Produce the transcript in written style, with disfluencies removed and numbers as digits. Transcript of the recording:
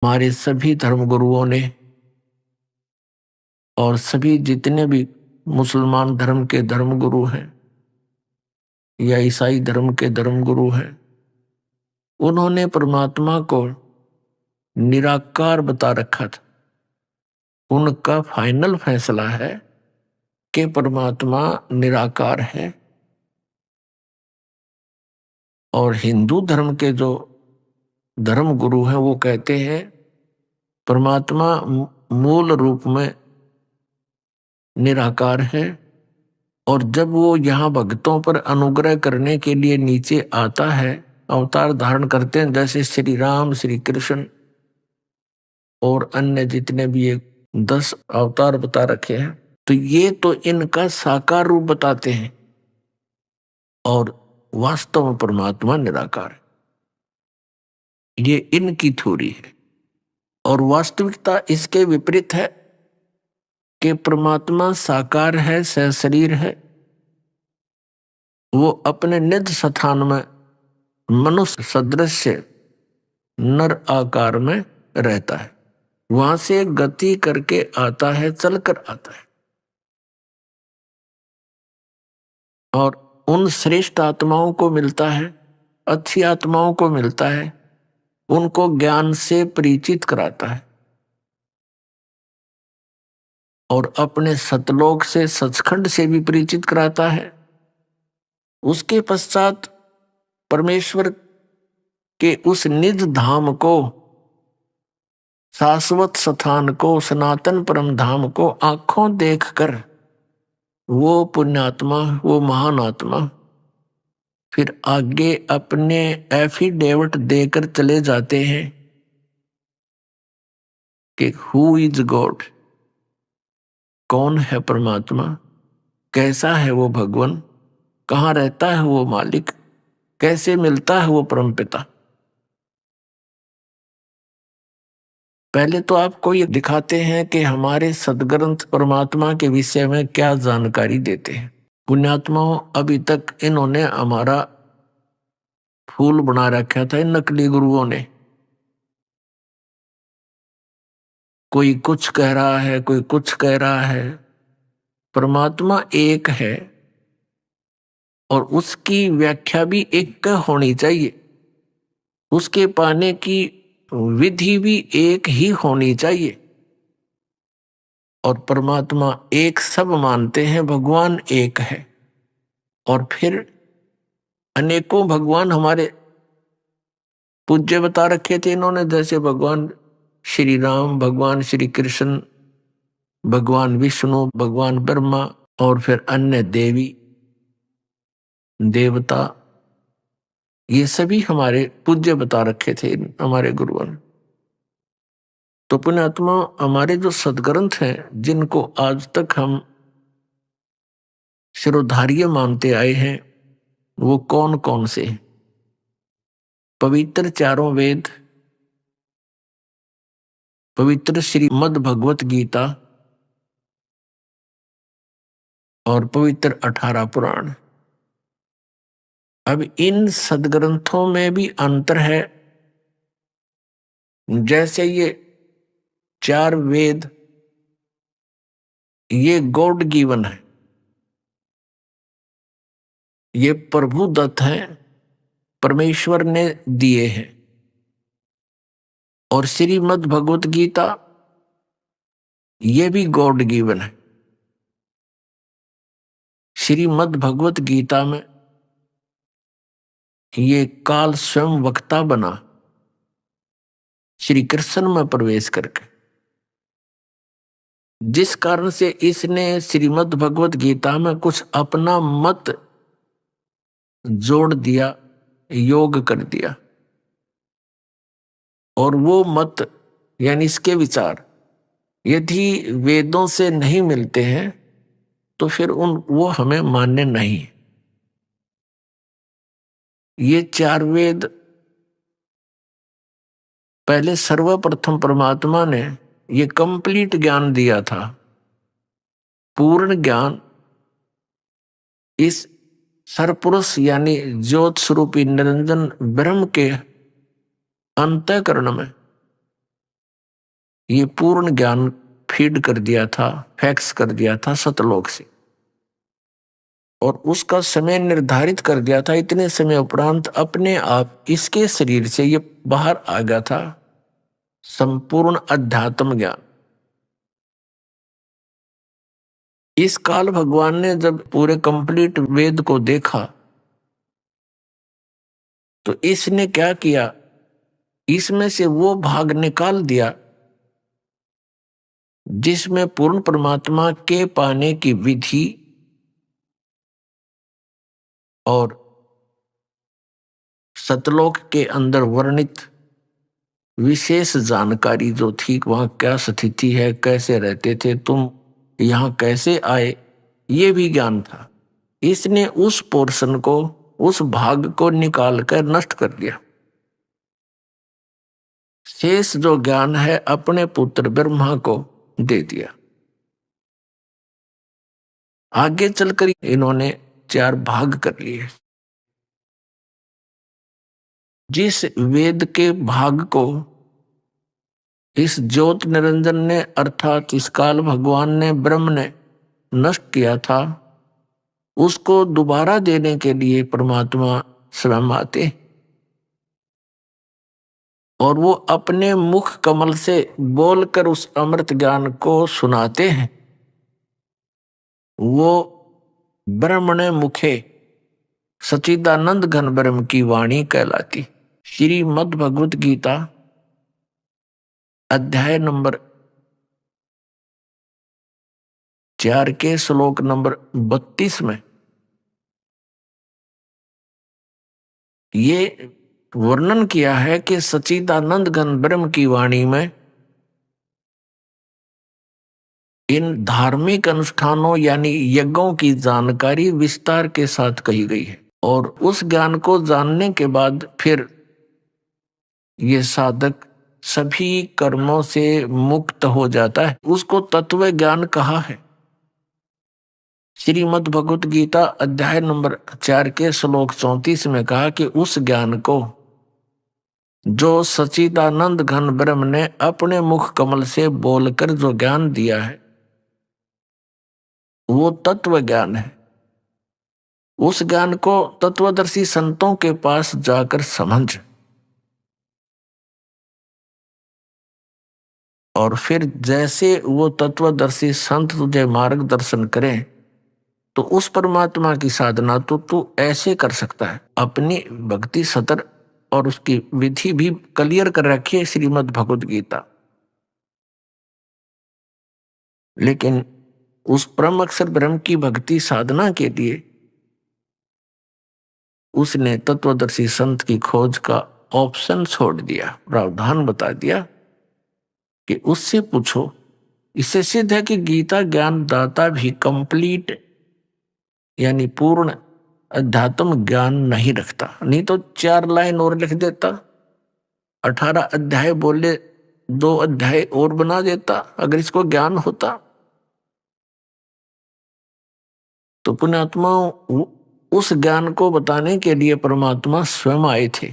हमारे सभी धर्मगुरुओं ने और सभी जितने भी मुसलमान धर्म के धर्मगुरु हैं या ईसाई धर्म के धर्मगुरु हैं, उन्होंने परमात्मा को निराकार बता रखा था। उनका फाइनल फैसला है कि परमात्मा निराकार है। और हिंदू धर्म के जो धर्मगुरु हैं वो कहते हैं परमात्मा मूल रूप में निराकार है, और जब वो यहाँ भक्तों पर अनुग्रह करने के लिए नीचे आता है, अवतार धारण करते हैं, जैसे श्री राम, श्री कृष्ण और अन्य जितने भी ये 10 अवतार बता रखे हैं, तो ये तो इनका साकार रूप बताते हैं और वास्तव में परमात्मा निराकार है। ये इनकी थ्योरी है और वास्तविकता इसके विपरीत है कि परमात्मा साकार है, सशरीर है। वो अपने निज स्थान में मनुष्य सदृश नर आकार में रहता है, वहां से गति करके आता है, चलकर आता है। और उन श्रेष्ठ आत्माओं को मिलता है, अच्छी आत्माओं को मिलता है, उनको ज्ञान से परिचित कराता है और अपने सतलोक से, सचखंड से भी परिचित कराता है। उसके पश्चात परमेश्वर के उस निज धाम को, शाश्वत स्थान को, सनातन परम धाम को आंखों देखकर वो पुण्यात्मा, वो महान आत्मा फिर आगे अपने एफिडेविट देकर चले जाते हैं कि हु इज गॉड, कौन है परमात्मा, कैसा है वो भगवान, कहाँ रहता है वो मालिक, कैसे मिलता है वो परमपिता। पहले तो आपको ये दिखाते हैं कि हमारे सदग्रंथ परमात्मा के विषय में क्या जानकारी देते हैं। पुण्यात्माओं, अभी तक इन्होंने हमारा फूल बना रखा था इन नकली गुरुओं ने। कोई कुछ कह रहा है, कोई कुछ कह रहा है। परमात्मा एक है और उसकी व्याख्या भी एक होनी चाहिए, उसके पाने की विधि भी एक ही होनी चाहिए। और परमात्मा एक सब मानते हैं, भगवान एक है। और फिर अनेकों भगवान हमारे पूज्य बता रखे थे इन्होंने, जैसे भगवान श्री राम, भगवान श्री कृष्ण, भगवान विष्णु, भगवान ब्रह्मा और फिर अन्य देवी देवता, ये सभी हमारे पूज्य बता रखे थे हमारे गुरुओं ने। तो पुण्यात्मा, हमारे जो सदग्रंथ हैं जिनको आज तक हम शिरोधार्य मानते आए हैं, वो कौन कौन से हैं? पवित्र चारों वेद, पवित्र श्रीमद् भगवत गीता और पवित्र 18 पुराण। अब इन सदग्रंथों में भी अंतर है। जैसे ये 4 वेद, ये गॉड गिवन है, ये प्रभु दत्त है, परमेश्वर ने दिए हैं। और श्रीमद् भगवत गीता, ये भी गॉड गिवन है। श्रीमद् भगवत गीता में ये काल स्वयं वक्ता बना श्री कृष्ण में प्रवेश करके, जिस कारण से इसने श्रीमद् भगवत गीता में कुछ अपना मत जोड़ दिया, योग कर दिया। और वो मत यानी इसके विचार यदि वेदों से नहीं मिलते हैं तो फिर वो हमें मान्य नहीं। ये 4 वेद पहले सर्वप्रथम परमात्मा ने ये कंप्लीट ज्ञान दिया था, पूर्ण ज्ञान इस सरपुरुष यानी ज्योत स्वरूपी निरंजन ब्रह्म के अंतःकरण में ये पूर्ण ज्ञान फीड कर दिया था, फैक्स कर दिया था सतलोक से, और उसका समय निर्धारित कर दिया था। इतने समय उपरांत अपने आप इसके शरीर से ये बाहर आ गया था संपूर्ण अध्यात्म ज्ञान। इस काल भगवान ने जब पूरे कंप्लीट वेद को देखा तो इसने क्या किया, इसमें से वो भाग निकाल दिया जिसमें पूर्ण परमात्मा के पाने की विधि और सतलोक के अंदर वर्णित विशेष जानकारी जो थी, वहां क्या स्थिति है, कैसे रहते थे तुम, यहां कैसे आए, ये भी ज्ञान था। इसने उस पोर्शन को, उस भाग को निकाल कर नष्ट कर दिया। शेष जो ज्ञान है अपने पुत्र ब्रह्मा को दे दिया। आगे चलकर इन्होंने 4 भाग कर लिए। जिस वेद के भाग को इस ज्योत निरंजन ने, अर्थात इस काल भगवान ने, ब्रह्म ने नष्ट किया था, उसको दोबारा देने के लिए परमात्मा स्वयं आते और वो अपने मुख कमल से बोलकर उस अमृत ज्ञान को सुनाते हैं। वो ब्रह्मणे मुखे सच्चिदानंद घन ब्रह्म की वाणी कहलाती। श्रीमद् भगवत गीता अध्याय नंबर 4 के श्लोक नंबर 32 में ये वर्णन किया है कि सच्चिदानंद घन ब्रह्म की वाणी में इन धार्मिक अनुष्ठानों यानी यज्ञों की जानकारी विस्तार के साथ कही गई है। और उस ज्ञान को जानने के बाद फिर ये साधक सभी कर्मों से मुक्त हो जाता है। उसको तत्व ज्ञान कहा है। श्रीमद् भगवत गीता अध्याय नंबर 4 के श्लोक 34 में कहा कि उस ज्ञान को जो सच्चिदानंद घन ब्रह्म ने अपने मुख कमल से बोलकर जो ज्ञान दिया है वो तत्व ज्ञान है। उस ज्ञान को तत्वदर्शी संतों के पास जाकर समझ, और फिर जैसे वो तत्वदर्शी संत तुझे मार्गदर्शन करें तो उस परमात्मा की साधना तो तू ऐसे कर सकता है। अपनी भक्ति सतर और उसकी विधि भी क्लियर कर रखी है श्रीमद् भगवत गीता। लेकिन उस परम अक्षर ब्रह्म की भक्ति साधना के लिए उसने तत्वदर्शी संत की खोज का ऑप्शन छोड़ दिया, प्रावधान बता दिया कि उससे पूछो। इससे सिद्ध है कि गीता ज्ञान दाता भी कंप्लीट यानी पूर्ण अध्यात्म ज्ञान नहीं रखता। नहीं तो 4 लाइन और लिख देता, 18 अध्याय बोले 2 अध्याय और बना देता अगर इसको ज्ञान होता। तो पुण्यात्माओं उस ज्ञान को बताने के लिए परमात्मा स्वयं आए थे।